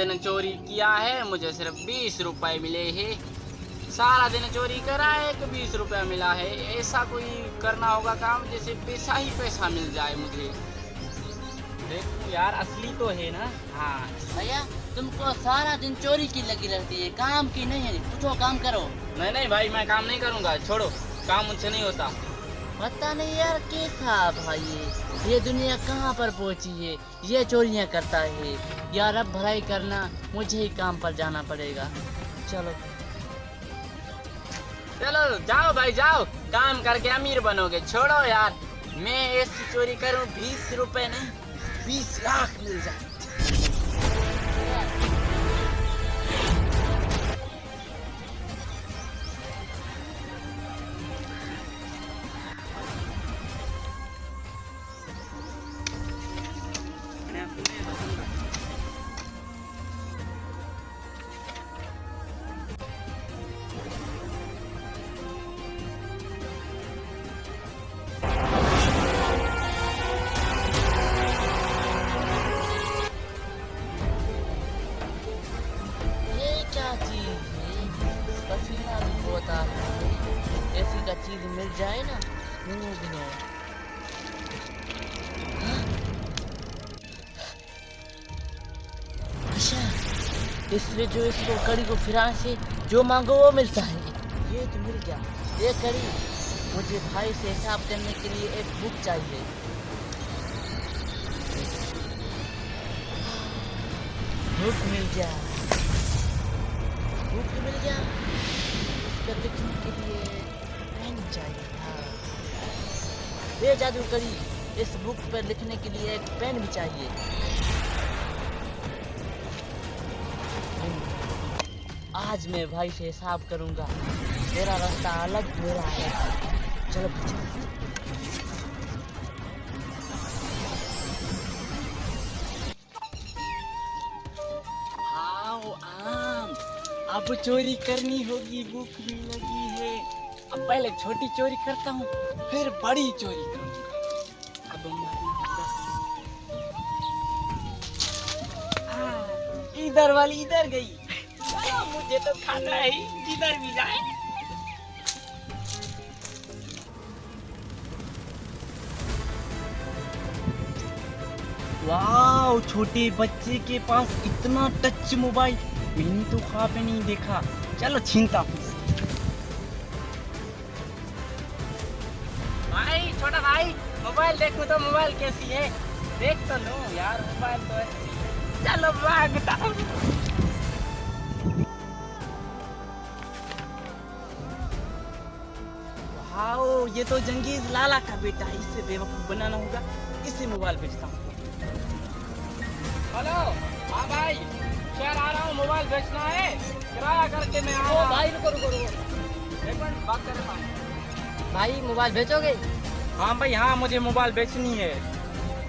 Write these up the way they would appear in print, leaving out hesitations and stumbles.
दिन चोरी किया है, मुझे सिर्फ 20 रुपए मिले हैं। सारा दिन चोरी करा है कि 20 रुपया मिला है। ऐसा कोई करना होगा काम जिससे पैसा ही पैसा मिल जाए मुझे। देखो यार, असली तो है ना। हाँ भैया तुमको सारा दिन चोरी की लगी रहती है, काम की नहीं है, उठो काम करो। नहीं नहीं भाई, मैं काम नहीं करूँगा, छोड़ो, काम मुझसे नहीं होता। पता नहीं यार कैसा भाई, ये दुनिया कहाँ पर पहुँची है, ये चोरियाँ करता है। यार अब भलाई करना, मुझे ही काम पर जाना पड़ेगा। चलो चलो जाओ भाई जाओ, काम करके अमीर बनोगे। छोड़ो यार, मैं ऐसी चोरी करूँ 20 रुपए नहीं 20 लाख मिल जाए। पसीना भी बहुत आ रहा है, ऐसी का चीज मिल जाए ना। अच्छा, इसलिए जो इसको कड़ी को फिराने से जो मांगो वो मिलता है। ये तो मिल गया। ये कड़ी, मुझे भाई से हिसाब करने के लिए एक बुक चाहिए। बुक मिल गया, बुक मिल गया। इसका लिखने के लिए पेन चाहिए था। ये जादू करी, इस बुक पर लिखने के लिए एक पेन भी चाहिए। आज मैं भाई से हिसाब करूंगा। तेरा रास्ता अलग, मेरा अलग। चलो आओ आम, अब चोरी करनी होगी, भूख भी लगी है। अब पहले छोटी चोरी करता हूँ, फिर बड़ी चोरी करूँगा। अब मारना होगा। हाँ, इधर वाली इधर गई। चलो, मुझे तो खाना है, जिधर भी जाए। वाह, छोटे बच्चे के पास इतना टच मोबाइल मैंने तो ख्वाब में नहीं देखा। चलो छीनता हूँ। भाई, छोटा भाई, मोबाइल देखो तो मोबाइल कैसी है, देख तो लो यार, मोबाइल तो अच्छी है। चलो भागता हूँ। वाओ, ये तो जंगीज लाला का बेटा है, इससे बेवकूफ बनाना होगा, इससे मोबाइल बेचता हूँ। हेलो, हाँ भाई, शहर आ रहा हूँ, मोबाइल बेचना है, किराया करके मैं आ रहा हूँ। भाई रुको। एक मिनट बात कर रहा हूँ। भाई मोबाइल बेचोगे? हाँ भाई हाँ, मुझे मोबाइल बेचनी है।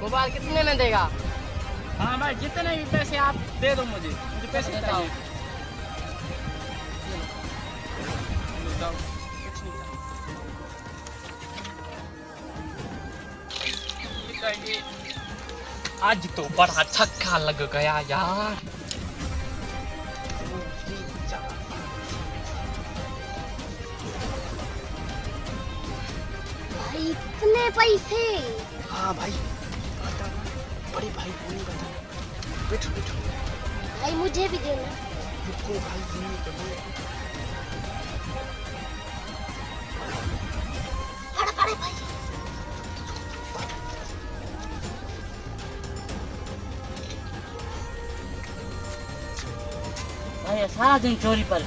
मोबाइल कितने में देगा? हाँ भाई, जितने भी पैसे आप दे दो, मुझे पैसे चाहिए। आज तो बड़ा छक्का लग गया यार। भाई इतने पैसे? हाँ भाई, बड़े भाई को नहीं बताना। बैठो बैठो। भाई मुझे भी देना। रुको भाई, जीने तो दो। अरे भाई, भाई सारा दिन चोरी पर,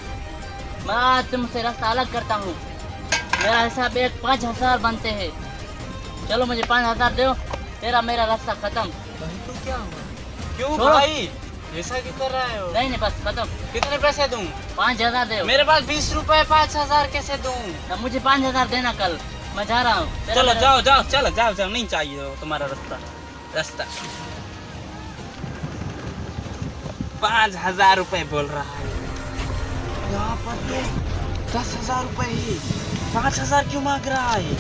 मैं आज तुमसे रास्ता अलग करता हूँ। मेरा हिसाब एक 5,000 बनते हैं। चलो मुझे 5,000 दो, तेरा मेरा रास्ता खत्म। भाई तो क्या हुआ? क्यों छोड़ो। भाई, ऐसा क्यों कर रहे हो? नहीं बस खत्म। कितने पैसे दूं? 5,000 दो। मेरे पास 20 रुपए, 5,000 कैसे दूं? तब मुझे 5,000 देना कल, मैं जा रहा हूँ। चलो जाओ जाओ, चलो जाओ जाओ, नहीं चाहिए तुम्हारा रास्ता। 5,000 रुपए बोल रहा है, यहाँ पर तो 10,000 रुपए है। 5,000 क्यों मांग रहा है?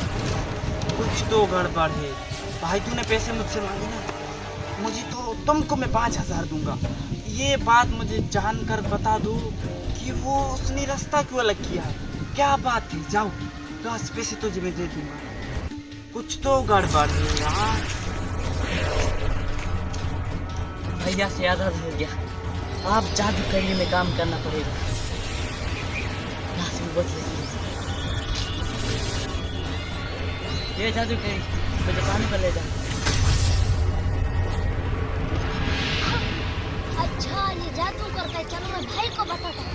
कुछ तो गड़बड़ है। भाई तूने पैसे मुझसे मांगे ना, मुझे तो तुमको मैं 5,000 दूंगा। ये बात मुझे जानकर बता दो कि वो उसने रास्ता क्यों अलग किया है। क्या बात है, जाओ 10 पैसे तुझे मैं दे दूंगा। कुछ तो गड़बड़ है यार। भैया से आधा हो गया, आप जादू करिए में काम करना पड़ेगा। यहाँ से बच रही ये जादू करी, मुझे पानी पर ले जा। अच्छा ये जादू करता है, चलो मैं भाई को बताता हूँ।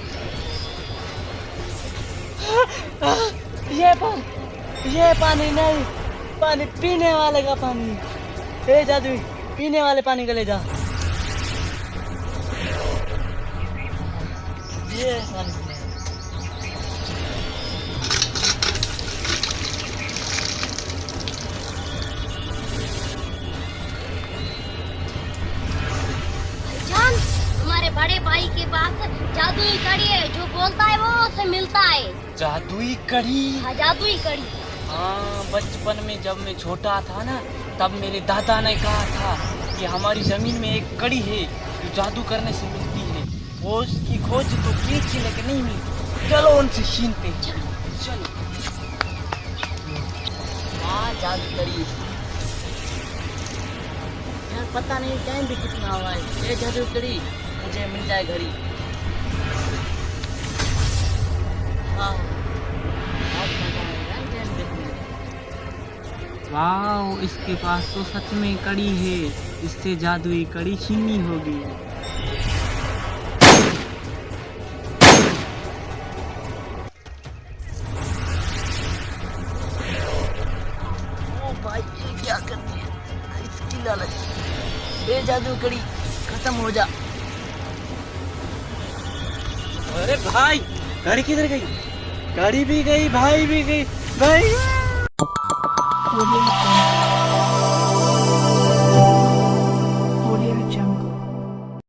ये पानी नहीं, पानी पीने वाले का पानी। हे जादू, पीने वाले पानी को ले जा। ये पानी पीने। भाईजान, हमारे बड़े भाई के पास जादुई कड़ी है, जो बोलता है वो उसे मिलता है। जादुई कड़ी? हाँ, जादुई कड़ी। हाँ, बचपन में जब मैं छोटा था ना, तब मेरे दादा ने कहा था कि हमारी जमीन में एक कड़ी है जो जादू करने से मिलती है। वो उसकी खोज तो की थी लेकिन नहीं मिली। चलो उनसे छीनते। चलो। हाँ जादू करी यार, पता नहीं टाइम भी कितना हुआ है। ये जादू करी मुझे मिल जाए घड़ी। हाँ बहुत मजा आएगा टाइम देखने में। वाह, इसके पास तो सच में कड़ी है। इससे जादुई कड़ी छीनी होगी। ओ भाई ये क्या कर दिया, इसकी लालच। ये जादू कड़ी खत्म हो जा। अरे भाई, गाड़ी किधर गई? गाड़ी भी गई, भाई भी गई, भाई।